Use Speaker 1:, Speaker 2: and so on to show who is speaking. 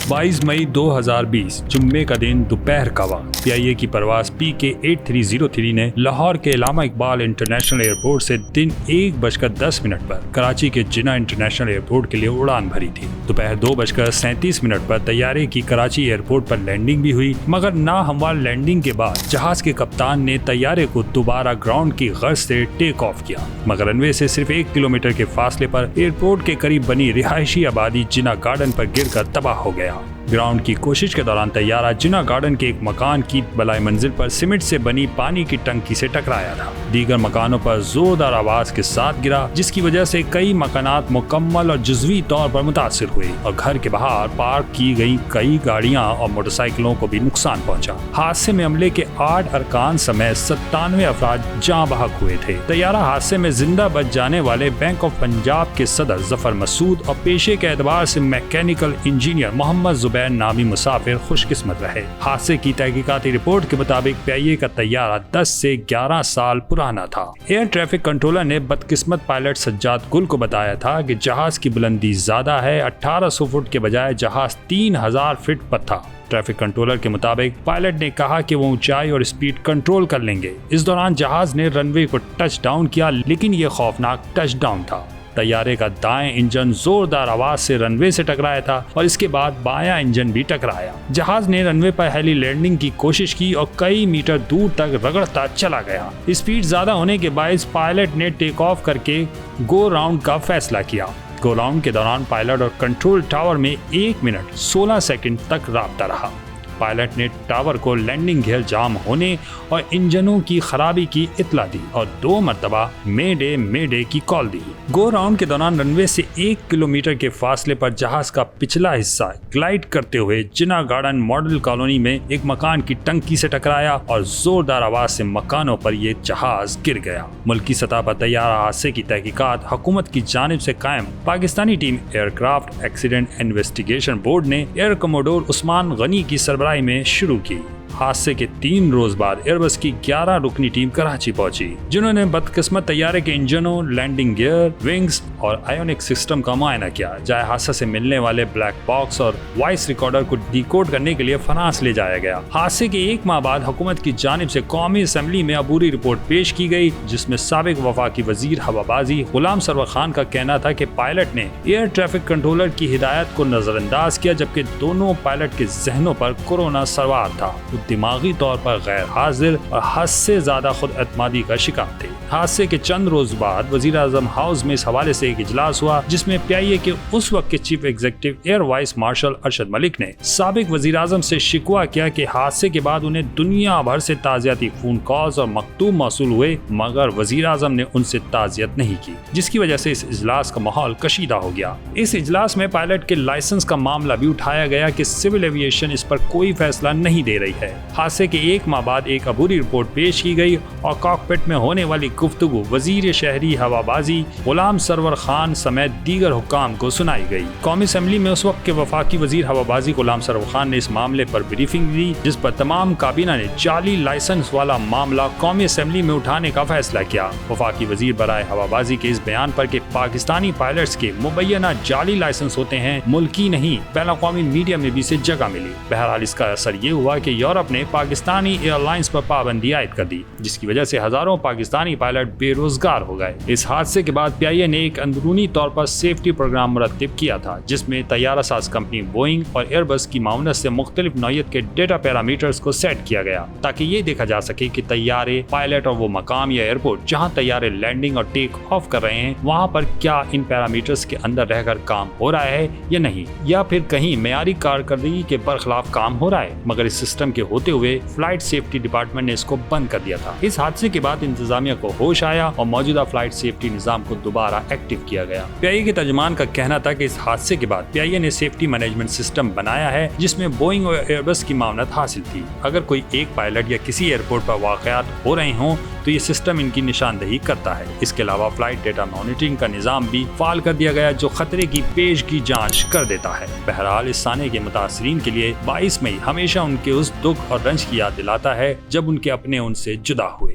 Speaker 1: 22 मई 2020 जुम्मे का दिन दोपहर का वक्त PIA की परवाज PK 8303 ने लाहौर के इलामा इकबाल इंटरनेशनल एयरपोर्ट से दिन 1:10 पर कराची के जिना इंटरनेशनल एयरपोर्ट के लिए उड़ान भरी थी। दोपहर 2:37 पर तैयारे की कराची एयरपोर्ट पर लैंडिंग भी हुई, मगर नाहमवार लैंडिंग के बाद जहाज के कप्तान ने तैयारे को दोबारा ग्राउंड की गर्ज से टेक ऑफ किया, मगर रनवे से सिर्फ 1 किलोमीटर के फासले पर एयरपोर्ट के करीब बनी रिहायशी आबादी जिना गार्डन पर गिरकर तबाह हो गया। ग्राउंड की कोशिश के दौरान तैयारा जिना गार्डन के एक मकान की बलाई मंजिल पर सीमेंट से बनी पानी की टंकी से टकराया था। दीगर मकानों पर जोरदार आवाज के साथ गिरा, जिसकी वजह से कई मकानात मुकम्मल और जुज़वी तौर पर मुतासिर हुए और घर के बाहर पार्क की गई कई गाड़ियां और मोटरसाइकिलों को भी नुकसान पहुंचा। हादसे में अमले के 8 अरकान समेत 97 अफराद जाँ बहक हुए थे। तैयारा हादसे में जिंदा बच जाने वाले बैंक ऑफ पंजाब के सदर जफर मसूद और पेशे के एतबार से मैकेनिकल इंजीनियर मोहम्मद जुबैर नामी मुसाफिर खुशकिस्मत रहे। हादसे की तहकीकाती रिपोर्ट के मुताबिक PIA का तैयारा 10 से 11 साल पुराना था। एयर ट्रैफिक कंट्रोलर ने बदकिस्मत पायलट सज्जाद गुल को बताया था कि जहाज की बुलंदी ज्यादा है, 1800 फुट के बजाय जहाज 3000 फीट पर था। ट्रैफिक कंट्रोलर के मुताबिक पायलट ने कहा कि वो ऊंचाई और स्पीड कंट्रोल कर लेंगे। इस दौरान जहाज ने रनवे को टच डाउन किया, लेकिन ये खौफनाक टच डाउन था। तैयारे का दाएं इंजन जोरदार आवाज से रनवे से टकराया था और इसके बाद बायां इंजन भी टकराया। जहाज ने रनवे पर हेली लैंडिंग की कोशिश की और कई मीटर दूर तक रगड़ता चला गया। स्पीड ज्यादा होने के बायस पायलट ने टेक ऑफ करके गो राउंड का फैसला किया। गो राउंड के दौरान पायलट और कंट्रोल टावर में 1 मिनट 16 सेकंड तक राब्ता रहा। पायलट ने टावर को लैंडिंग गियर जाम होने और इंजनों की खराबी की इत्तला दी और 2 मरतबा मे डे की कॉल दी। गो राउंड के दौरान रनवे से 1 किलोमीटर के फासले पर जहाज का पिछला हिस्सा ग्लाइड करते हुए जिना गार्डन मॉडल कॉलोनी में एक मकान की टंकी से टकराया और जोरदार आवाज से मकानों पर ये जहाज गिर गया। मुल्की सतह पर तैयार हादसे की तहकीकात हुकूमत की जानिब से कायम Pakistani team aircraft accident investigation board ने एयर कमोडोर उस्मान गनी की सरबराही में शुरू की। हादसे के 3 रोज बाद एयरबस की 11 रुकनी टीम कराची पहुंची, जिन्होंने बदकिस्मत तैयारे के इंजनों, लैंडिंग गियर, विंग्स और आयोनिक सिस्टम का मुआयना किया। जाए हादसे से मिलने वाले ब्लैक बॉक्स और वॉइस रिकॉर्डर को डिकोड करने के लिए फ्रांस ले जाया गया। हादसे के 1 माह बाद हुकूमत की जानिब से कौमी असम्बली में अबूरी रिपोर्ट पेश की गई, जिसमें साबिक वफाकी वजीर हवाबाजी गुलाम सरवर खान का कहना था कि पायलट ने एयर ट्रैफिक कंट्रोलर की हिदायत को नजरअंदाज किया, जबकि दोनों पायलट के जहनों पर कोरोना सवार था। दिमागी तौर पर गैर हाजिर और हद से ज्यादा खुद एतमादी का शिकार थे। हादसे के चंद रोज बाद वजीर आजम हाउस में इस हवाले से एक इजलास हुआ, जिसमें PIA के उस वक्त के chief executive air vice marshal Arshad Malik ने साबिक वजीर आजम से शिकवा किया कि हादसे के बाद उन्हें दुनिया भर से ताज़ियती फोन कॉल्स और मकतूब मौसूल हुए, मगर वजीर आजम ने उनसे ताज़ियत नहीं की, जिसकी वजह से इस इजलास का माहौल कशीदा हो गया। इस इजलास में पायलट के लाइसेंस का मामला भी उठाया गया कि सिविल एविएशन इस पर कोई फैसला नहीं दे रही है। हादसे के 1 माह बाद एक अबूरी रिपोर्ट पेश की गई और कॉकपिट में होने वाली गुफ्तगू वजीर शहरी हवाबाजी गुलाम सरवर खान समेत दीगर हुक्काम को सुनाई गई। कौमी असम्बली में उस वक्त के वफाकी वजीर हवाबाजी गुलाम सरवर खान ने इस मामले पर ब्रीफिंग दी, जिस पर तमाम काबीना ने जाली लाइसेंस वाला मामला कौमी असम्बली में उठाने का फैसला किया। वफाकी वजीर बराए हवाबाजी के इस बयान पर कि पाकिस्तानी पायलट्स के मुबैना जाली लाइसेंस होते हैं, मुल्की नहीं बैनुल-अक़वामी मीडिया में भी इसे जगह मिली। बहरहाल इसका असर ये हुआ कि यूरोप ने पाकिस्तानी एयरलाइंस पर पाबंदी आयद कर दी, जिसकी वजह से हजारों पाकिस्तानी पायलट बेरोजगार हो गए। इस हादसे के बाद PIA ने एक अंदरूनी तौर पर सेफ्टी प्रोग्राम मुरत्तिब किया था, जिसमें तैयारा साज कंपनी बोइंग और एयरबस की माउनत से मुख्तलिफ नौयत के डेटा पैरामीटर्स को सेट किया गया, ताकि ये देखा जा सके कि तैयारे, पायलट और वो मकाम या एयरपोर्ट जहाँ तैयारे लैंडिंग और टेक ऑफ कर रहे हैं, वहाँ पर क्या इन पैरामीटर्स के अंदर रहकर काम हो रहा है या नहीं, या फिर कहीं मेयारी कारकर्दगी के बरखिलाफ काम हो रहा है। मगर इस सिस्टम के होते हुए फ्लाइट सेफ्टी डिपार्टमेंट ने इसको बंद कर दिया था। इस हादसे के बाद इंतजामिया को होश आया और मौजूदा फ्लाइट सेफ्टी निजाम को दोबारा एक्टिव किया गया। PIA के तर्जुमान का कहना था कि इस हादसे के बाद PIA ने सेफ्टी मैनेजमेंट सिस्टम बनाया है, जिसमें बोइंग और एयरबस की मामलत हासिल थी। अगर कोई एक पायलट या किसी एयरपोर्ट पर वाकयात हो रहे हों तो ये सिस्टम इनकी निशानदही करता है। इसके अलावा फ्लाइट डेटा मॉनिटरिंग का निजाम भी फाल कर दिया गया, जो खतरे की पेशगी जांच कर देता है। बहरहाल इस साने के मुतासरीन के लिए 22 मई हमेशा उनके उस दुख और रंज की याद दिलाता है जब उनके अपने उनसे जुदा हुए।